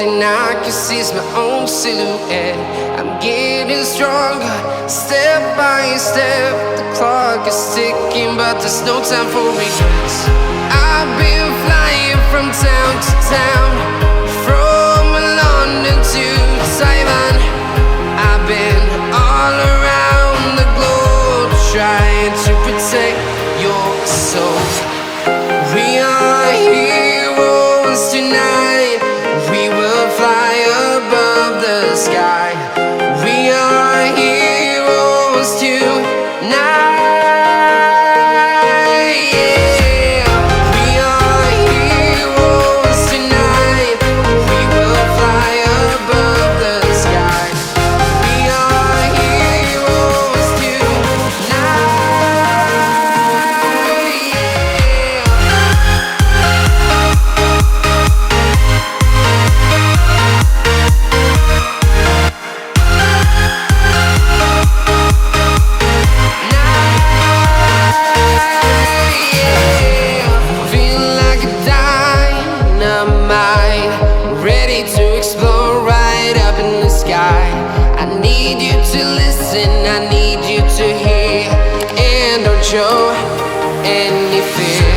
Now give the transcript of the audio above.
thing I can see is my own silhouette. I'm getting stronger, step by step. The clock is ticking, but there's no time for regrets. I've been flying from town to town, from London to Taiwan. I've been all around the globe, trying to protect your soul. We are heroes tonight. We will fly above the sky. We are heroes tonight. Yeah. We are heroes tonight. We will fly above the sky. We are heroes tonight. Ready to explore right up in the sky. I need you to listen, I need you to hear, and don't show any fear.